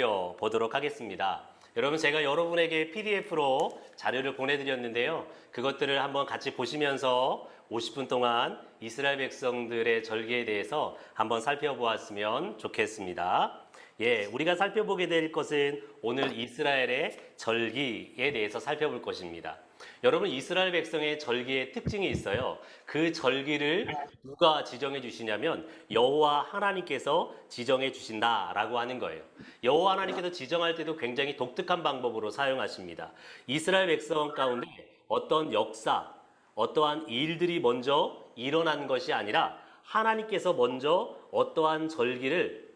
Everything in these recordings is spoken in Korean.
보도록 하겠습니다. 여러분, 제가 여러분에게 PDF로 자료를 보내드렸는데요. 그것들을 한번 같이 보시면서 50분 동안 이스라엘 백성들의 절기에 대해서 한번 살펴보았으면 좋겠습니다. 우리가 살펴보게 될 것은 오늘 이스라엘의 절기에 대해서 살펴볼 것입니다. 여러분, 이스라엘 백성의 절기의 특징이 있어요. 그 절기를 누가 지정해 주시냐면 여호와 하나님께서 지정해 주신다라고 하는 거예요. 여호와 하나님께서 지정할 때도 굉장히 독특한 방법으로 사용하십니다. 이스라엘 백성 가운데 어떤 역사, 어떠한 일들이 먼저 일어난 것이 아니라 하나님께서 먼저 어떠한 절기를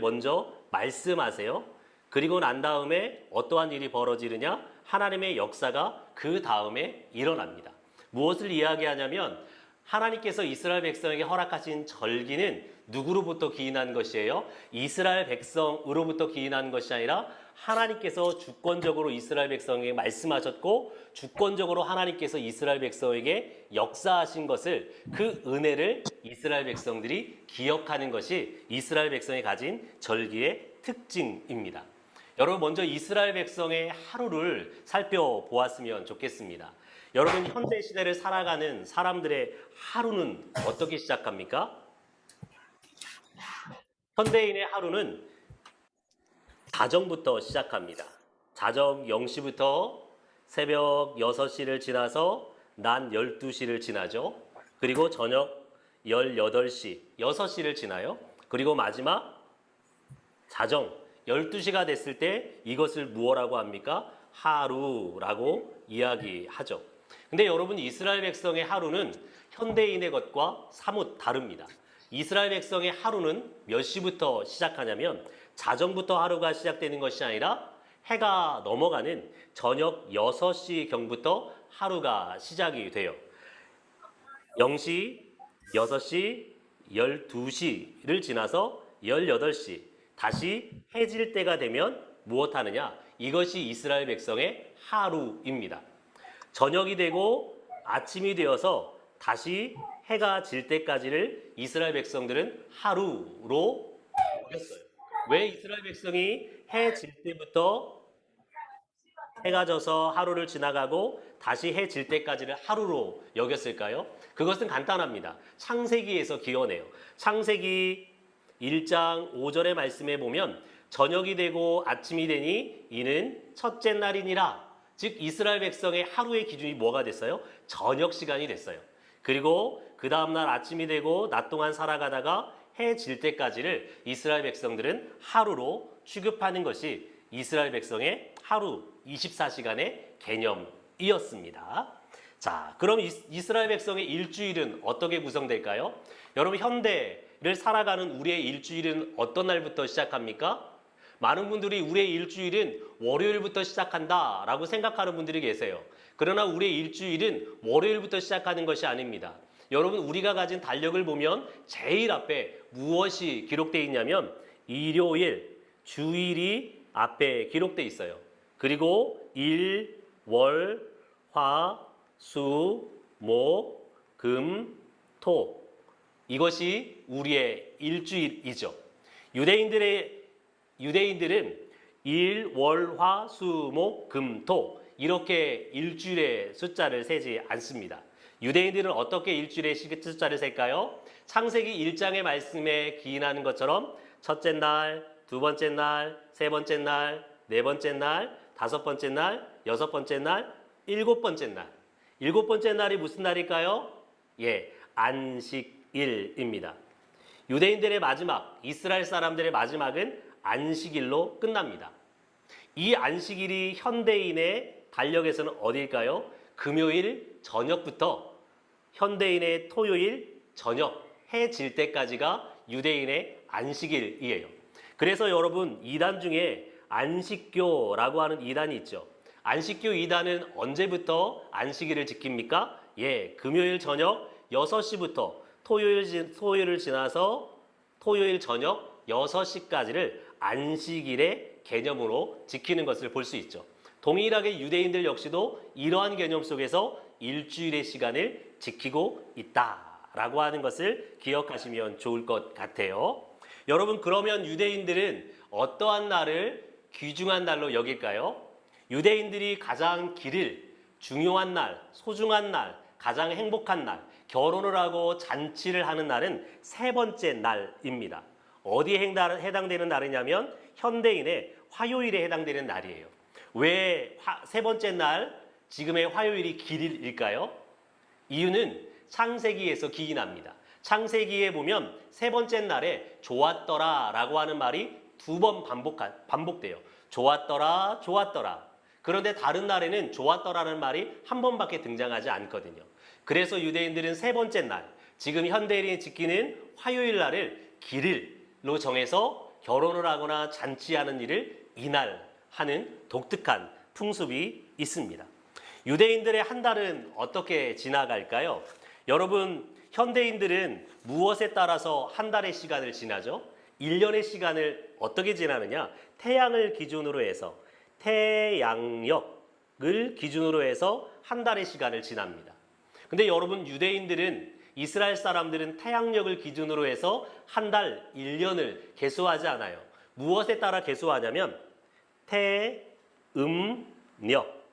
먼저 말씀하세요. 그리고 난 다음에 어떠한 일이 벌어지느냐? 하나님의 역사가 그 다음에 일어납니다. 무엇을 이야기하냐면 하나님께서 이스라엘 백성에게 허락하신 절기는 누구로부터 기인한 것이에요? 이스라엘 백성으로부터 기인한 것이 아니라 하나님께서 주권적으로 이스라엘 백성에게 말씀하셨고 주권적으로 하나님께서 이스라엘 백성에게 역사하신 것을, 그 은혜를 이스라엘 백성들이 기억하는 것이 이스라엘 백성이 가진 절기의 특징입니다. 여러분, 먼저 이스라엘 백성의 하루를 살펴보았으면 좋겠습니다. 여러분, 현대 시대를 살아가는 사람들의 하루는 어떻게 시작합니까? 현대인의 하루는 자정부터 시작합니다. 자정 0시부터 새벽 6시를 지나서 낮 12시를 지나죠. 그리고 저녁 18시, 6시를 지나요. 그리고 마지막 자정 12시가 됐을 때 이것을 무엇라고 합니까? 하루라고 이야기하죠. 근데 여러분, 이스라엘 백성의 하루는 현대인의 것과 사뭇 다릅니다. 이스라엘 백성의 하루는 몇 시부터 시작하냐면 자정부터 하루가 시작되는 것이 아니라 해가 넘어가는 저녁 6시경부터 하루가 시작이 돼요. 0시, 6시, 12시를 지나서 18시, 다시 해질 때가 되면 무엇 하느냐? 이것이 이스라엘 백성의 하루입니다. 저녁이 되고 아침이 되어서 다시 해가 질 때까지를 이스라엘 백성들은 하루로 여겼어요. 왜 이스라엘 백성이 해 질 때부터 해가 져서 하루를 지나가고 다시 해 질 때까지를 하루로 여겼을까요? 그것은 간단합니다. 창세기에서 기원해요. 창세기 1장 5절의 말씀에 보면 저녁이 되고 아침이 되니 이는 첫째 날이니라. 즉 이스라엘 백성의 하루의 기준이 뭐가 됐어요? 저녁 시간이 됐어요. 그리고 그 다음날 아침이 되고 낮 동안 살아가다가 해 질 때까지를 이스라엘 백성들은 하루로 취급하는 것이 이스라엘 백성의 하루 24시간의 개념이었습니다. 자, 그럼 이스라엘 백성의 일주일은 어떻게 구성될까요? 여러분, 현대를 살아가는 우리의 일주일은 어떤 날부터 시작합니까? 많은 분들이 우리의 일주일은 월요일부터 시작한다라고 생각하는 분들이 계세요. 그러나 우리의 일주일은 월요일부터 시작하는 것이 아닙니다. 여러분, 우리가 가진 달력을 보면 제일 앞에 무엇이 기록되어 있냐면 일요일, 주일이 앞에 기록되어 있어요. 그리고 일, 월, 화, 수, 목, 금, 토, 이것이 우리의 일주일이죠. 유대인들은 일, 월, 화, 수, 목, 금, 토, 이렇게 일주일의 숫자를 세지 않습니다. 유대인들은 어떻게 일주일의 숫자를 셀까요? 창세기 1장의 말씀에 기인하는 것처럼 첫째 날, 두 번째 날, 세 번째 날, 네 번째 날, 다섯 번째 날, 여섯 번째 날, 일곱 번째 날. 일곱 번째 날이 무슨 날일까요? 안식일입니다. 유대인들의 마지막, 이스라엘 사람들의 마지막은 안식일로 끝납니다. 이 안식일이 현대인의 달력에서는 어디일까요? 금요일 저녁부터 현대인의 토요일 저녁, 해 질 때까지가 유대인의 안식일이에요. 그래서 여러분, 이단 중에 안식교라고 하는 이단이 있죠. 안식교 이단은 언제부터 안식일을 지킵니까? 금요일 저녁 6시부터 토요일을 지나서 토요일 저녁 6시까지를 안식일의 개념으로 지키는 것을 볼 수 있죠. 동일하게 유대인들 역시도 이러한 개념 속에서 일주일의 시간을 지키고 있다라고 하는 것을 기억하시면 좋을 것 같아요. 여러분, 그러면 유대인들은 어떠한 날을 귀중한 날로 여길까요? 유대인들이 가장 기릴 중요한 날, 소중한 날, 가장 행복한 날, 결혼을 하고 잔치를 하는 날은 세 번째 날입니다. 어디에 해당되는 날이냐면 현대인의 화요일에 해당되는 날이에요. 왜 세 번째 날, 지금의 화요일이 기일일까요? 이유는 창세기에서 기인합니다. 창세기에 보면 세 번째 날에 좋았더라 라고 하는 말이 두 번 반복돼요. 좋았더라, 좋았더라. 그런데 다른 날에는 좋았더라는 말이 한 번밖에 등장하지 않거든요. 그래서 유대인들은 세 번째 날, 지금 현대인이 지키는 화요일 날을 기일로 정해서 결혼을 하거나 잔치하는 일을 이날 하는 독특한 풍습이 있습니다. 유대인들의 한 달은 어떻게 지나갈까요? 여러분, 현대인들은 무엇에 따라서 한 달의 시간을 지나죠? 1년의 시간을 어떻게 지나느냐? 태양을 기준으로 해서, 태양력을 기준으로 해서 한 달의 시간을 지납니다. 근데 여러분, 유대인들은, 이스라엘 사람들은 태양력을 기준으로 해서 한 달, 1년을 계수하지 않아요. 무엇에 따라 계수하냐면 태음력,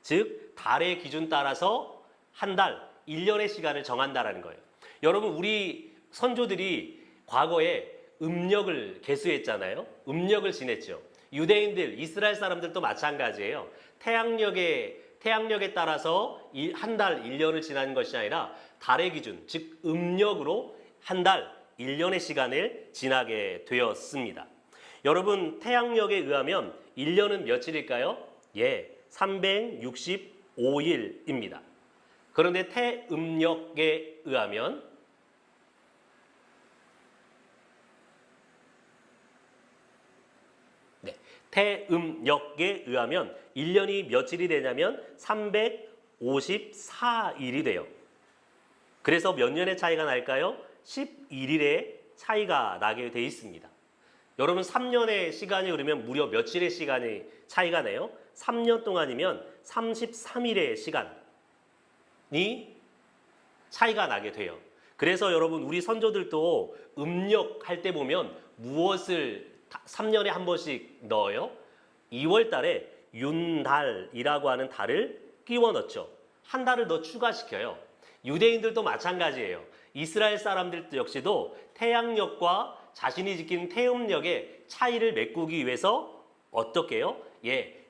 즉 달의 기준 따라서 한 달, 1년의 시간을 정한다라는 거예요. 여러분, 우리 선조들이 과거에 음력을 계수했잖아요. 음력을 지냈죠. 유대인들, 이스라엘 사람들도 마찬가지예요. 태양력에 따라서 한 달, 1년을 지나는 것이 아니라 달의 기준, 즉 음력으로 한 달, 1년의 시간을 지나게 되었습니다. 여러분, 태양력에 의하면 1년은 며칠일까요? 365일입니다. 그런데 태음력에 의하면 태음력에 의하면 1년이 며칠이 되냐면 354일이 돼요. 그래서 몇 년의 차이가 날까요? 11일의 차이가 나게 돼 있습니다. 여러분, 3년의 시간이 흐르면 무려 며칠의 시간이 차이가 나요? 3년 동안이면 33일의 시간이 차이가 나게 돼요. 그래서 여러분, 우리 선조들도 음력할 때 보면 무엇을 3년에 한 번씩 넣어요? 2월 달에 윤달이라고 하는 달을 끼워 넣죠. 한 달을 더 추가시켜요. 유대인들도 마찬가지예요. 이스라엘 사람들도 역시도 태양력과 자신이 지킨 태음력의 차이를 메꾸기 위해서 어떻게 해요?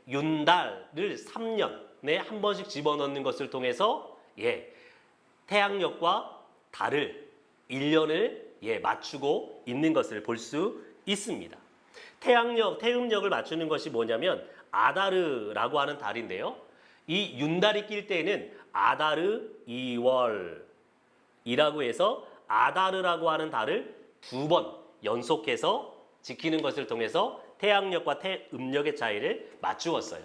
윤달을 3년에 한 번씩 집어넣는 것을 통해서 태양력과 달을 1년을 맞추고 있는 것을 볼 수 있습니다. 태음력을 맞추는 것이 뭐냐면 아다르라고 하는 달인데요. 이 윤달이 낄 때에는 아다르 2월이라고 해서 아다르라고 하는 달을 두 번 연속해서 지키는 것을 통해서 태양력과 태음력의 차이를 맞추었어요.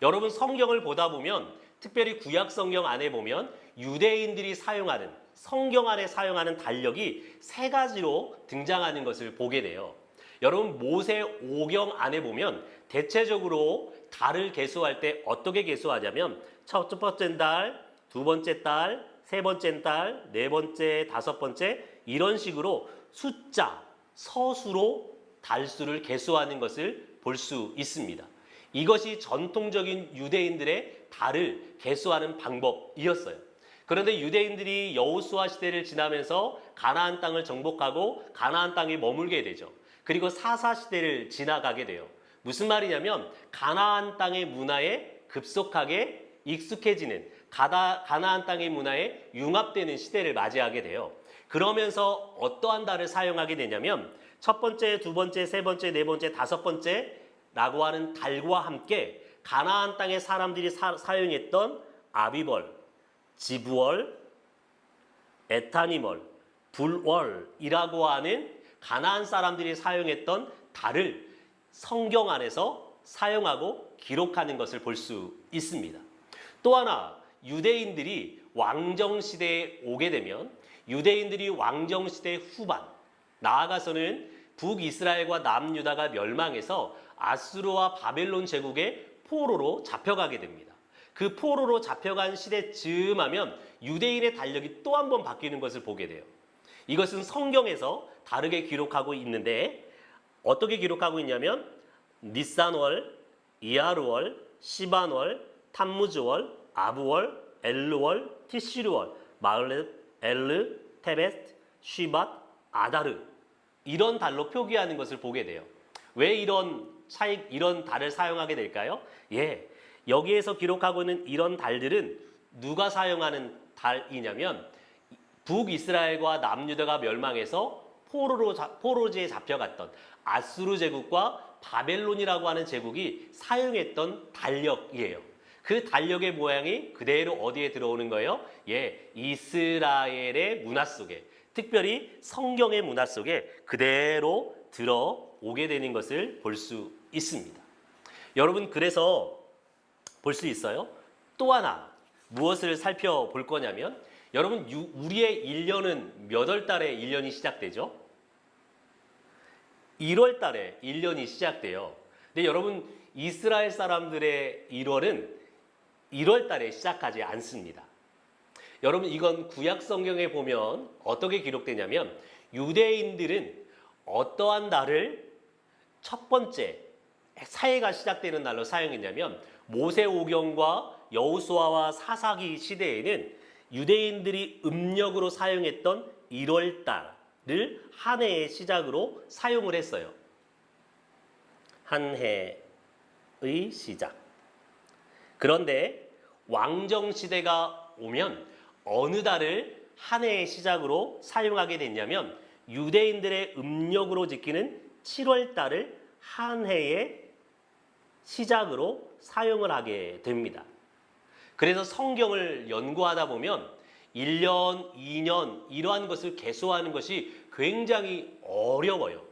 여러분, 성경을 보다 보면, 특별히 구약 성경 안에 보면 유대인들이 사용하는, 성경 안에 사용하는 달력이 세 가지로 등장하는 것을 보게 돼요. 여러분, 모세 오경 안에 보면 대체적으로 달을 계수할 때 어떻게 계수하냐면 첫 번째 달, 두 번째 달, 세 번째 달, 네 번째, 다섯 번째, 이런 식으로 숫자, 서수로 달수를 계수하는 것을 볼 수 있습니다. 이것이 전통적인 유대인들의 달을 계수하는 방법이었어요. 그런데 유대인들이 여호수아 시대를 지나면서 가나안 땅을 정복하고 가나안 땅에 머물게 되죠. 그리고 사사 시대를 지나가게 돼요. 무슨 말이냐면 가나안 땅의 문화에 급속하게 익숙해지는, 가나안 땅의 문화에 융합되는 시대를 맞이하게 돼요. 그러면서 어떠한 달을 사용하게 되냐면 첫 번째, 두 번째, 세 번째, 네 번째, 다섯 번째라고 하는 달과 함께 가나안 땅의 사람들이 사용했던 아비벌, 지브월, 에타니멀, 불월이라고 하는 가나안 사람들이 사용했던 달을 성경 안에서 사용하고 기록하는 것을 볼 수 있습니다. 또 하나, 유대인들이 왕정시대에 오게 되면 유대인들이 왕정시대 후반, 나아가서는 북이스라엘과 남유다가 멸망해서 아수르와 바벨론 제국의 포로로 잡혀가게 됩니다. 그 포로로 잡혀간 시대 즈음 하면 유대인의 달력이 또 한 번 바뀌는 것을 보게 돼요. 이것은 성경에서 다르게 기록하고 있는데 어떻게 기록하고 있냐면 니산월, 이하르월, 시반월, 탐무즈월, 아부월, 엘르월, 티시르월, 마을렛, 엘르, 테베스트, 쉬밧, 아다르 이런 달로 표기하는 것을 보게 돼요. 왜 이런 달을 사용하게 될까요? 예, 여기에서 기록하고 있는 이런 달들은 누가 사용하는 달이냐면 북이스라엘과 남유다가 멸망해서 포로지에 잡혀갔던 아수르 제국과 바벨론이라고 하는 제국이 사용했던 달력이에요. 그 달력의 모양이 그대로 어디에 들어오는 거예요? 예, 이스라엘의 문화 속에, 특별히 성경의 문화 속에 그대로 들어오게 되는 것을 볼 수 있습니다. 여러분, 그래서 볼 수 있어요. 또 하나 무엇을 살펴볼 거냐면, 여러분, 우리의 1년은 몇 월 달에 1년이 시작되죠? 1월 달에 1년이 시작돼요. 근데 여러분, 이스라엘 사람들의 1월은 1월 달에 시작하지 않습니다. 여러분, 이건 구약 성경에 보면 어떻게 기록되냐면, 유대인들은 어떠한 날을 첫 번째 사회가 시작되는 날로 사용했냐면, 모세오경과 여호수아와 사사기 시대에는 유대인들이 음력으로 사용했던 1월 달을 한 해의 시작으로 사용을 했어요. 한 해의 시작. 그런데 왕정시대가 오면 어느 달을 한 해의 시작으로 사용하게 됐냐면, 유대인들의 음력으로 지키는 7월 달을 한 해의 시작으로 사용을 하게 됩니다. 그래서 성경을 연구하다 보면 1년, 2년 이러한 것을 계수하는 것이 굉장히 어려워요.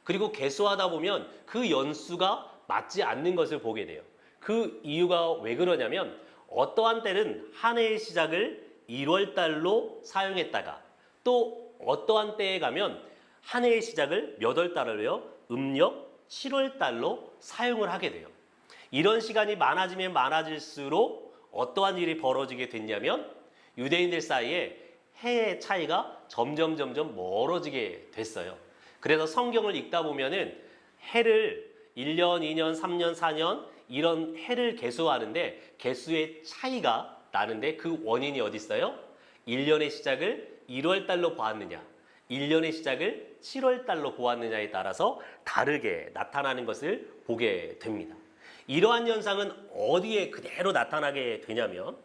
그리고 계수하다 보면 그 연수가 맞지 않는 것을 보게 돼요. 그 이유가 왜 그러냐면, 어떠한 때는 한 해의 시작을 1월 달로 사용했다가 또 어떠한 때에 가면 한 해의 시작을 몇 월 달로요? 음력 7월 달로 사용을 하게 돼요. 이런 시간이 많아지면 많아질수록 어떠한 일이 벌어지게 됐냐면, 유대인들 사이에 해의 차이가 점점 멀어지게 됐어요. 그래서 성경을 읽다 보면은 해를 1년, 2년, 3년, 4년 이런 해를 계수하는데 계수의 차이가 나는데, 그 원인이 어디 있어요? 1년의 시작을 1월 달로 보았느냐, 1년의 시작을 7월 달로 보았느냐에 따라서 다르게 나타나는 것을 보게 됩니다. 이러한 현상은 어디에 그대로 나타나게 되냐면,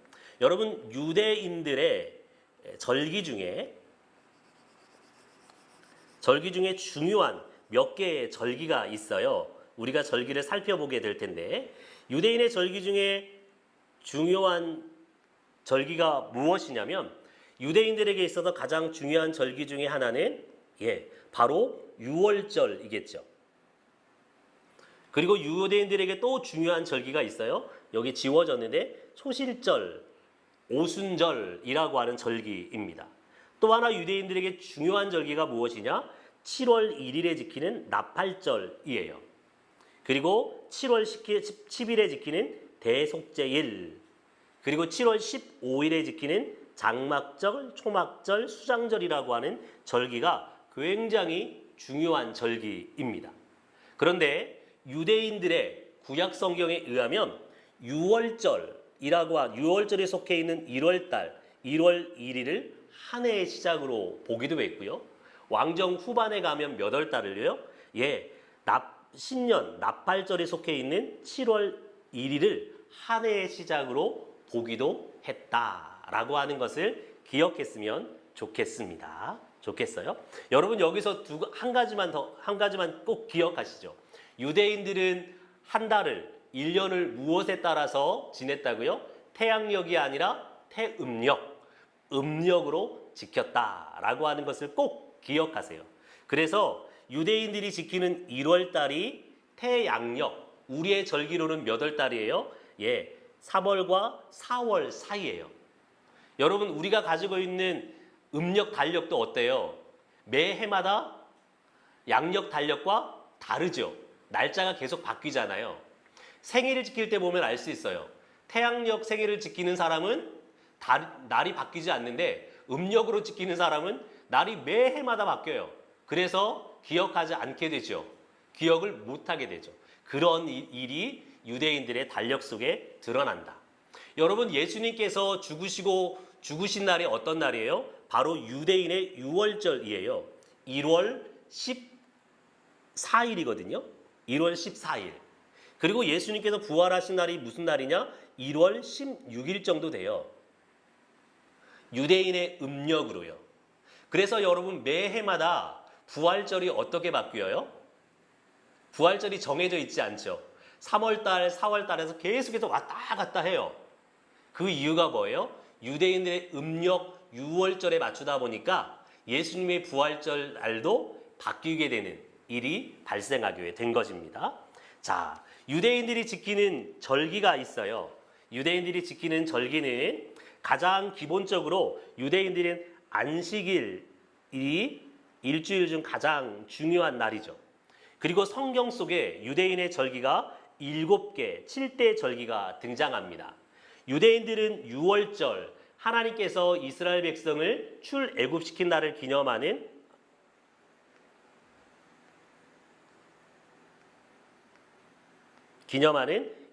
여러분, 유대인들의 절기 중에 중요한 몇 개의 절기가 있어요. 우리가 절기를 살펴보게 될 텐데, 유대인의 절기 중에 중요한 절기가 무엇이냐면, 유대인들에게 있어서 가장 중요한 절기 중에 하나는 바로 유월절이겠죠. 그리고 유대인들에게 또 중요한 절기가 있어요. 여기 지워졌는데 초실절, 오순절이라고 하는 절기입니다. 또 하나 유대인들에게 중요한 절기가 무엇이냐? 7월 1일에 지키는 나팔절이에요. 그리고 7월 10일에 지키는 대속죄일, 그리고 7월 15일에 지키는 장막절, 초막절, 수장절이라고 하는 절기가 굉장히 중요한 절기입니다. 그런데 유대인들의 구약 성경에 의하면 유월절에 속해 있는 1월달 1월 1일을 한 해의 시작으로 보기도 했고요. 왕정 후반에 가면 몇 월달을요? 신년 나팔절에 속해 있는 7월 1일을 한 해의 시작으로 보기도 했다라고 하는 것을 기억했으면 좋겠어요. 여러분, 여기서 한 가지만 꼭 기억하시죠. 유대인들은 한 달을 1년을 무엇에 따라서 지냈다고요? 태양력이 아니라 음력으로 지켰다라고 하는 것을 꼭 기억하세요. 그래서 유대인들이 지키는 1월 달이 태양력, 우리의 절기로는 몇 월 달이에요? 3월과 4월 사이예요. 여러분, 우리가 가지고 있는 음력 달력도 어때요? 매 해마다 양력 달력과 다르죠. 날짜가 계속 바뀌잖아요. 생일을 지킬 때 보면 알 수 있어요. 태양력 생일을 지키는 사람은 날이 바뀌지 않는데, 음력으로 지키는 사람은 날이 매 해마다 바뀌어요. 그래서 기억하지 않게 되죠. 기억을 못하게 되죠. 그런 일이 유대인들의 달력 속에 드러난다. 여러분, 예수님께서 죽으신 날이 어떤 날이에요? 바로 유대인의 유월절이에요. 1월 14일이거든요. 1월 14일. 그리고 예수님께서 부활하신 날이 무슨 날이냐? 1월 16일 정도 돼요. 유대인의 음력으로요. 그래서 여러분, 매해마다 부활절이 어떻게 바뀌어요? 부활절이 정해져 있지 않죠. 3월달, 4월달에서 계속해서 왔다 갔다 해요. 그 이유가 뭐예요? 유대인들의 음력 6월절에 맞추다 보니까 예수님의 부활절 날도 바뀌게 되는 일이 발생하게 된 것입니다. 자, 유대인들이 지키는 절기가 있어요. 유대인들이 지키는 절기는 가장 기본적으로 유대인들은 안식일이 일주일 중 가장 중요한 날이죠. 그리고 성경 속에 유대인의 절기가 7개, 7대 절기가 등장합니다. 유대인들은 6월절, 하나님께서 이스라엘 백성을 출애굽시킨 날을 기념하는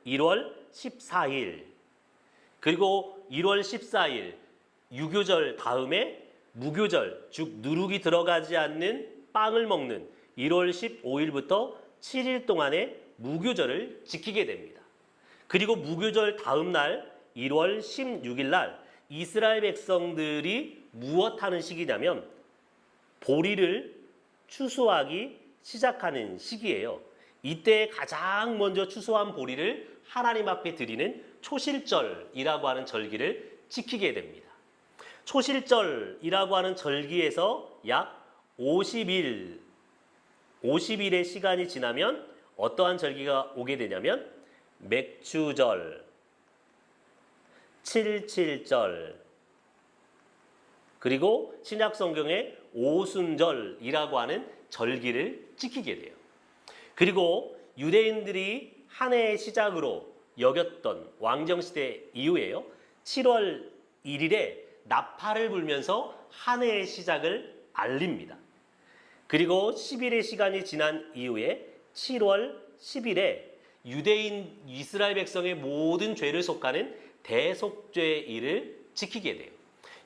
1월 14일, 그리고 1월 14일 유교절 다음에 무교절, 즉 누룩이 들어가지 않는 빵을 먹는 1월 15일부터 7일 동안의 무교절을 지키게 됩니다. 그리고 무교절 다음 날 1월 16일 날 이스라엘 백성들이 무엇하는 시기냐면 보리를 추수하기 시작하는 시기예요. 이때 가장 먼저 추수한 보리를 하나님 앞에 드리는 초실절이라고 하는 절기를 지키게 됩니다. 초실절이라고 하는 절기에서 약 50일의 시간이 지나면 어떠한 절기가 오게 되냐면 맥추절, 칠칠절, 그리고 신약 성경의 오순절이라고 하는 절기를 지키게 돼요. 그리고 유대인들이 한 해의 시작으로 여겼던 왕정시대 이후에요. 7월 1일에 나팔을 불면서 한 해의 시작을 알립니다. 그리고 10일의 시간이 지난 이후에 7월 10일에 유대인 이스라엘 백성의 모든 죄를 속하는 대속죄일을 지키게 돼요.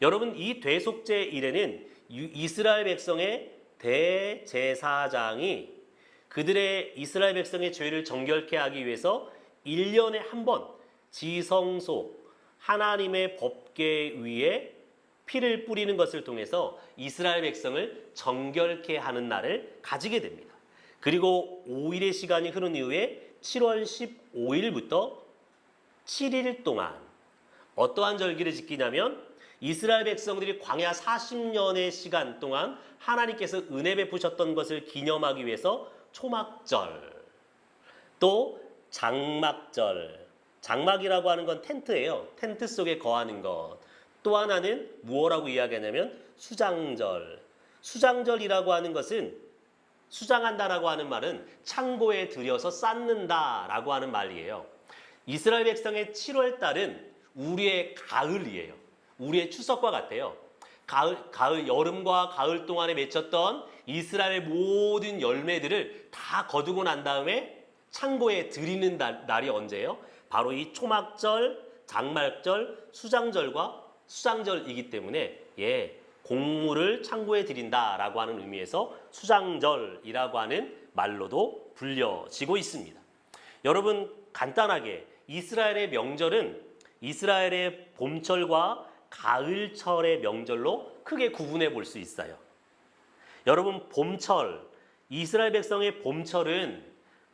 여러분, 이 대속죄일에는 이스라엘 백성의 대제사장이 그들의 이스라엘 백성의 죄를 정결케 하기 위해서 1년에 한 번 지성소 하나님의 법궤 위에 피를 뿌리는 것을 통해서 이스라엘 백성을 정결케 하는 날을 가지게 됩니다. 그리고 5일의 시간이 흐른 이후에 7월 15일부터 7일 동안 어떠한 절기를 지키냐면 이스라엘 백성들이 광야 40년의 시간 동안 하나님께서 은혜 베푸셨던 것을 기념하기 위해서 초막절, 또 장막절, 장막이라고 하는 건 텐트예요. 텐트 속에 거하는 것. 또 하나는 무엇라고 이야기하냐면 수장절. 수장절이라고 하는 것은 수장한다라고 하는 말은 창고에 들여서 쌓는다라고 하는 말이에요. 이스라엘 백성의 7월 달은 우리의 가을이에요. 우리의 추석과 같아요. 가을, 여름과 가을 동안에 맺혔던 이스라엘의 모든 열매들을 다 거두고 난 다음에 창고에 들이는 날이 언제예요? 바로 이 초막절, 장막절, 수장절이기 때문에 곡물을 창고에 들인다라고 하는 의미에서 수장절이라고 하는 말로도 불려지고 있습니다. 여러분, 간단하게 이스라엘의 명절은 이스라엘의 봄철과 가을철의 명절로 크게 구분해 볼 수 있어요. 여러분, 봄철, 이스라엘 백성의 봄철은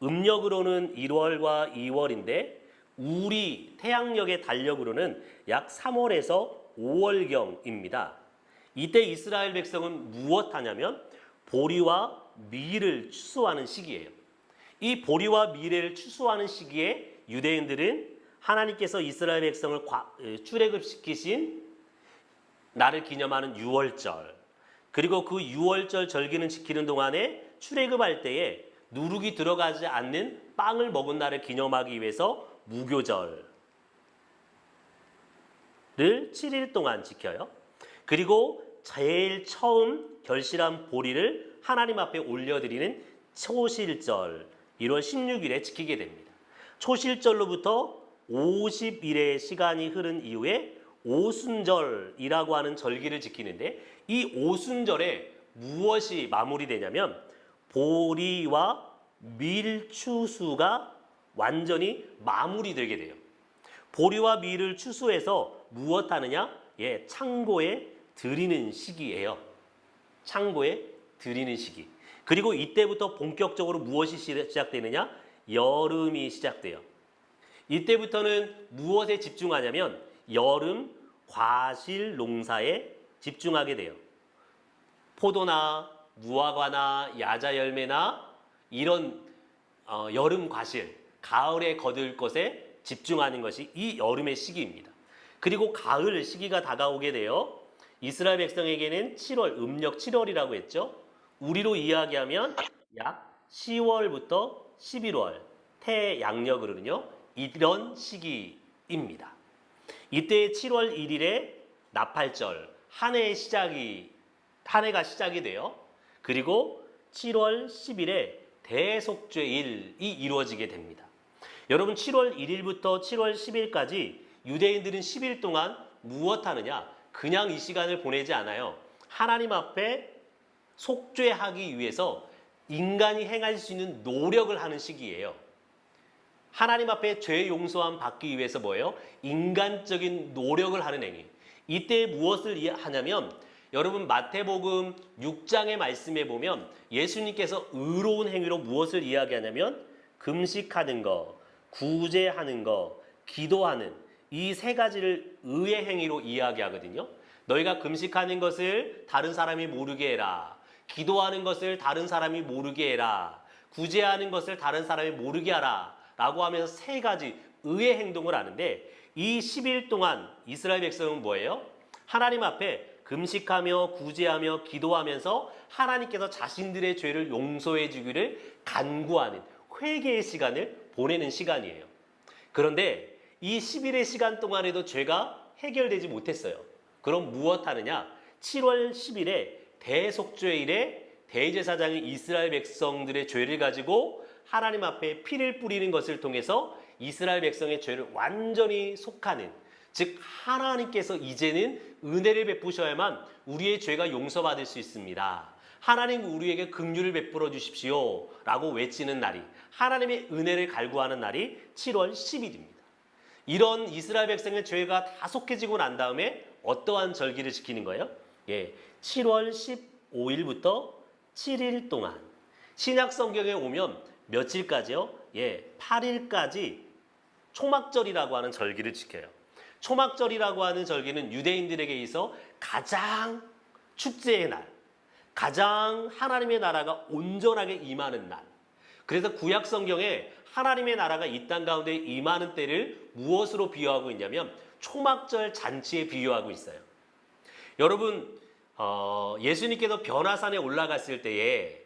음력으로는 1월과 2월인데 우리 태양력의 달력으로는 약 3월에서 5월경입니다. 이때 이스라엘 백성은 무엇 하냐면 보리와 밀을 추수하는 시기예요. 이 보리와 밀을 추수하는 시기에 유대인들은 하나님께서 이스라엘 백성을 출애굽시키신 날을 기념하는 유월절, 그리고 그 유월절 절기는 지키는 동안에 출애굽할 때에 누룩이 들어가지 않는 빵을 먹은 날을 기념하기 위해서 무교절을 7일 동안 지켜요. 그리고 제일 처음 결실한 보리를 하나님 앞에 올려드리는 초실절 1월 16일에 지키게 됩니다. 초실절로부터 50일의 시간이 흐른 이후에 오순절이라고 하는 절기를 지키는데 이 오순절에 무엇이 마무리되냐면 보리와 밀추수가 완전히 마무리되게 돼요. 보리와 밀을 추수해서 무엇 하느냐? 창고에 드리는 시기예요. 창고에 드리는 시기. 그리고 이때부터 본격적으로 무엇이 시작되느냐? 여름이 시작돼요. 이때부터는 무엇에 집중하냐면 여름 과실 농사에 집중하게 돼요. 포도나 무화과나 야자 열매나 이런 여름 과실, 가을에 거둘 것에 집중하는 것이 이 여름의 시기입니다. 그리고 가을 시기가 다가오게 되어 이스라엘 백성에게는 7월, 음력 7월이라고 했죠. 우리로 이야기하면 약 10월부터 11월, 태양력으로는요. 이런 시기입니다. 이때 7월 1일에 나팔절, 한 해가 시작이 돼요. 그리고 7월 10일에 대속죄일이 이루어지게 됩니다. 여러분 7월 1일부터 7월 10일까지 유대인들은 10일 동안 무엇 하느냐? 그냥 이 시간을 보내지 않아요. 하나님 앞에 속죄하기 위해서 인간이 행할 수 있는 노력을 하는 시기예요. 하나님 앞에 죄 용서함 받기 위해서 뭐예요? 인간적인 노력을 하는 행위. 이때 무엇을 하냐면 여러분 마태복음 6장의 말씀에 보면 예수님께서 의로운 행위로 무엇을 이야기하냐면 금식하는 거, 구제하는 거, 기도하는 이 세 가지를 의의 행위로 이야기하거든요. 너희가 금식하는 것을 다른 사람이 모르게 해라. 기도하는 것을 다른 사람이 모르게 해라. 구제하는 것을 다른 사람이 모르게 하라. 라고 하면서 세 가지 의의 행동을 하는데 이 10일 동안 이스라엘 백성은 뭐예요? 하나님 앞에 금식하며 구제하며 기도하면서 하나님께서 자신들의 죄를 용서해 주기를 간구하는 회개의 시간을 보내는 시간이에요. 그런데 이 10일의 시간 동안에도 죄가 해결되지 못했어요. 그럼 무엇 하느냐? 7월 10일에 대속죄일에 대제사장이 이스라엘 백성들의 죄를 가지고 하나님 앞에 피를 뿌리는 것을 통해서 이스라엘 백성의 죄를 완전히 속하는, 즉 하나님께서 이제는 은혜를 베푸셔야만 우리의 죄가 용서받을 수 있습니다. 하나님 우리에게 긍휼을 베풀어 주십시오 라고 외치는 날이, 하나님의 은혜를 갈구하는 날이 7월 10일입니다. 이런 이스라엘 백성의 죄가 다 속해지고 난 다음에 어떠한 절기를 지키는 거예요? 7월 15일부터 7일 동안 신약 성경에 오면 며칠까지요? 8일까지 초막절이라고 하는 절기를 지켜요. 초막절이라고 하는 절기는 유대인들에게 있어 가장 축제의 날, 가장 하나님의 나라가 온전하게 임하는 날. 그래서 구약 성경에 하나님의 나라가 이 땅 가운데 임하는 때를 무엇으로 비유하고 있냐면 초막절 잔치에 비유하고 있어요. 여러분 예수님께서 변화산에 올라갔을 때에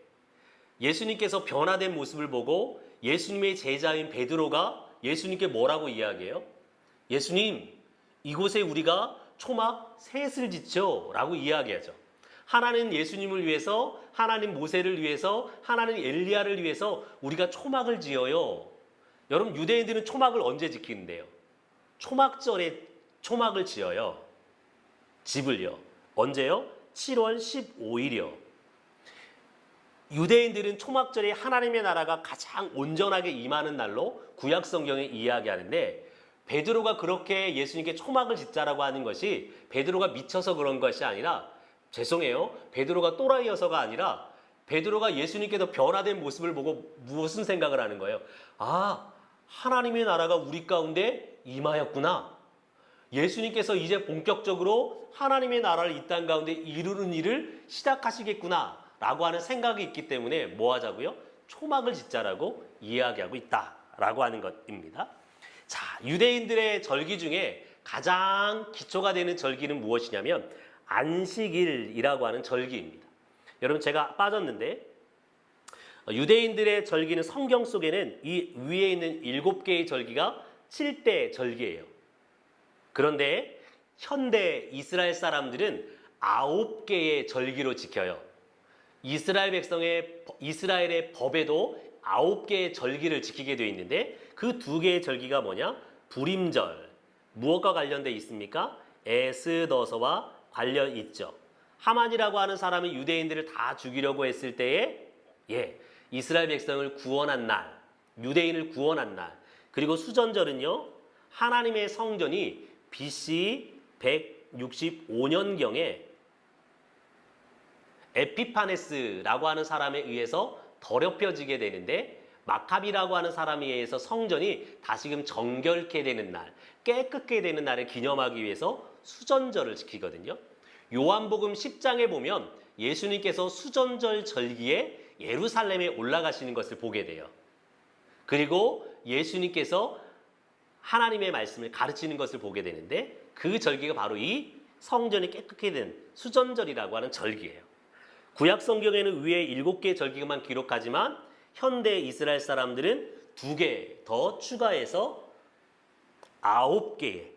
예수님께서 변화된 모습을 보고 예수님의 제자인 베드로가 예수님께 뭐라고 이야기해요? 예수님, 이곳에 우리가 초막 셋을 짓죠 라고 이야기하죠. 하나는 예수님을 위해서, 하나님 모세를 위해서, 하나는 엘리야를 위해서 우리가 초막을 지어요. 여러분 유대인들은 초막을 언제 지키는데요? 초막절에 초막을 지어요. 집을요. 언제요? 7월 15일이요. 유대인들은 초막절에 하나님의 나라가 가장 온전하게 임하는 날로 구약 성경에 이야기하는데 베드로가 그렇게 예수님께 초막을 짓자라고 하는 것이 베드로가 미쳐서 그런 것이 아니라, 죄송해요, 베드로가 또라이여서가 아니라 베드로가 예수님께서 변화된 모습을 보고 무슨 생각을 하는 거예요? 아, 하나님의 나라가 우리 가운데 임하였구나. 예수님께서 이제 본격적으로 하나님의 나라를 이 땅 가운데 이루는 일을 시작하시겠구나 라고 하는 생각이 있기 때문에 뭐 하자고요? 초막을 짓자라고 이야기하고 있다라고 하는 것입니다. 자, 유대인들의 절기 중에 가장 기초가 되는 절기는 무엇이냐면 안식일이라고 하는 절기입니다. 여러분 제가 빠졌는데 유대인들의 절기는 성경 속에는 이 위에 있는 7개의 절기가 7대 절기예요. 그런데 현대 이스라엘 사람들은 9개의 절기로 지켜요. 이스라엘의 법에도 9개의 절기를 지키게 되어 있는데 그 2개의 절기가 뭐냐? 불임절. 무엇과 관련돼 있습니까? 에스더서와 관련 있죠. 하만이라고 하는 사람이 유대인들을 다 죽이려고 했을 때에 이스라엘 백성을 구원한 날, 유대인을 구원한 날. 그리고 수전절은요. 하나님의 성전이 BC 165년경에 에피파네스라고 하는 사람에 의해서 더럽혀지게 되는데 마카비라고 하는 사람에 의해서 성전이 다시금 정결케 되는 날, 깨끗게 되는 날을 기념하기 위해서 수전절을 지키거든요. 요한복음 10장에 보면 예수님께서 수전절 절기에 예루살렘에 올라가시는 것을 보게 돼요. 그리고 예수님께서 하나님의 말씀을 가르치는 것을 보게 되는데 그 절기가 바로 이 성전이 깨끗게 된 수전절이라고 하는 절기예요. 구약 성경에는 위에 7개의 절기만 기록하지만 현대 이스라엘 사람들은 2개 더 추가해서 9개의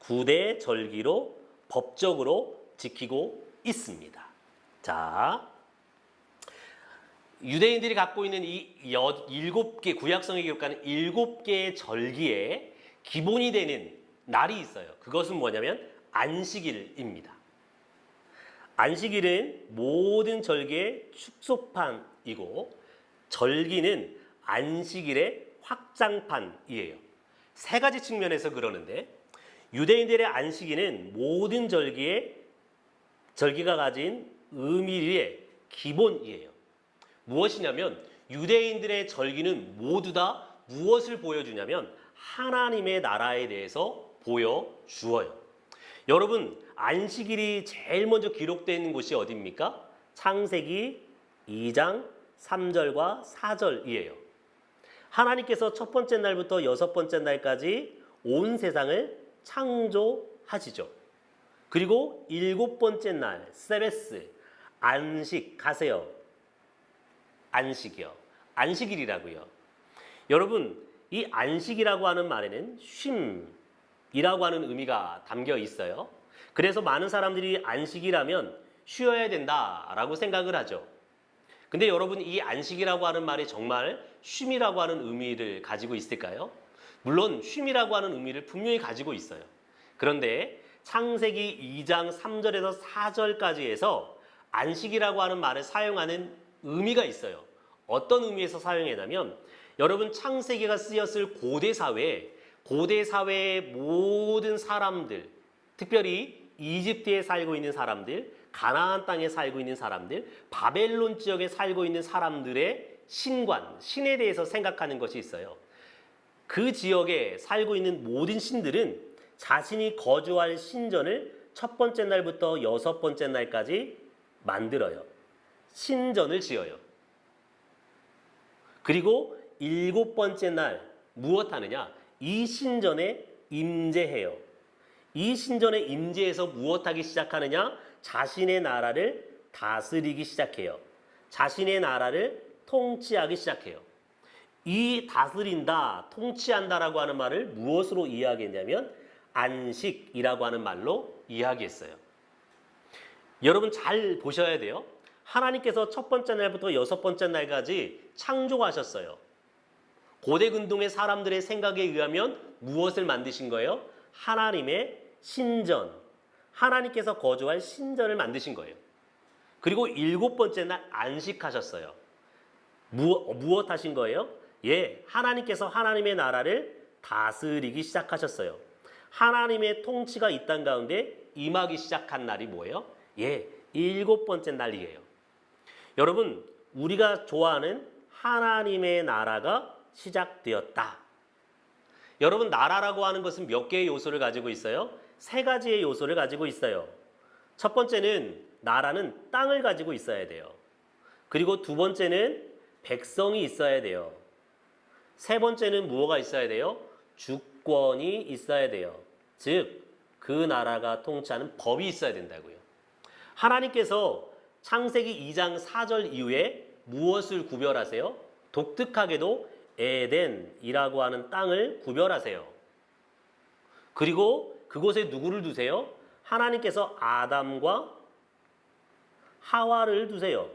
9대 절기로 법적으로 지키고 있습니다. 자, 유대인들이 갖고 있는 이 7개, 구약성에 기록하는 7개의 절기에 기본이 되는 날이 있어요. 그것은 뭐냐면 안식일입니다. 안식일은 모든 절기의 축소판이고 절기는 안식일의 확장판이에요. 3가지 측면에서 그러는데 유대인들의 안식일은 모든 절기가 가진 의미의 기본이에요. 무엇이냐면 유대인들의 절기는 모두 다 무엇을 보여주냐면 하나님의 나라에 대해서 보여주어요. 여러분, 안식일이 제일 먼저 기록되어 있는 곳이 어디입니까? 창세기 2장 3절과 4절이에요. 하나님께서 첫 번째 날부터 6번째 날까지 온 세상을 창조하시죠. 그리고 7번째 날, 세베스, 안식 가세요. 안식이요. 안식일이라고요. 여러분, 이 안식이라고 하는 말에는 쉼이라고 하는 의미가 담겨 있어요. 그래서 많은 사람들이 안식이라면 쉬어야 된다라고 생각을 하죠. 근데 여러분, 이 안식이라고 하는 말이 정말 쉼이라고 하는 의미를 가지고 있을까요? 물론 쉼이라고 하는 의미를 분명히 가지고 있어요. 그런데 창세기 2장 3절에서 4절까지 해서 안식이라고 하는 말을 사용하는 의미가 있어요. 어떤 의미에서 사용했냐면 여러분, 창세기가 쓰였을 고대 사회의 모든 사람들, 특별히 이집트에 살고 있는 사람들, 가나안 땅에 살고 있는 사람들, 바벨론 지역에 살고 있는 사람들의 신관, 신에 대해서 생각하는 것이 있어요. 그 지역에 살고 있는 모든 신들은 자신이 거주할 신전을 첫 번째 날부터 6번째 날까지 만들어요. 신전을 지어요. 그리고 7번째 날 무엇 하느냐? 이 신전에 임재해요. 이 신전에 임재해서 무엇 하기 시작하느냐? 자신의 나라를 다스리기 시작해요. 자신의 나라를 통치하기 시작해요. 이 다스린다, 통치한다라고 하는 말을 무엇으로 이야기했냐면 안식이라고 하는 말로 이야기했어요. 여러분 잘 보셔야 돼요. 하나님께서 첫 번째 날부터 6번째 날까지 창조하셨어요. 고대 근동의 사람들의 생각에 의하면 무엇을 만드신 거예요? 하나님의 신전, 하나님께서 거주할 신전을 만드신 거예요. 그리고 7번째 날 안식하셨어요. 무엇 하신 거예요? 하나님께서 하나님의 나라를 다스리기 시작하셨어요. 하나님의 통치가 이 땅 가운데 임하기 시작한 날이 뭐예요? 7번째 날이에요. 여러분, 우리가 좋아하는 하나님의 나라가 시작되었다. 여러분, 나라라고 하는 것은 몇 개의 요소를 가지고 있어요? 3가지의 요소를 가지고 있어요. 첫 번째는 나라는 땅을 가지고 있어야 돼요. 그리고 2번째는 백성이 있어야 돼요. 3번째는 무엇가 있어야 돼요? 주권이 있어야 돼요. 즉, 그 나라가 통치하는 법이 있어야 된다고요. 하나님께서 창세기 2장 4절 이후에 무엇을 구별하세요? 독특하게도 에덴이라고 하는 땅을 구별하세요. 그리고 그곳에 누구를 두세요? 하나님께서 아담과 하와를 두세요.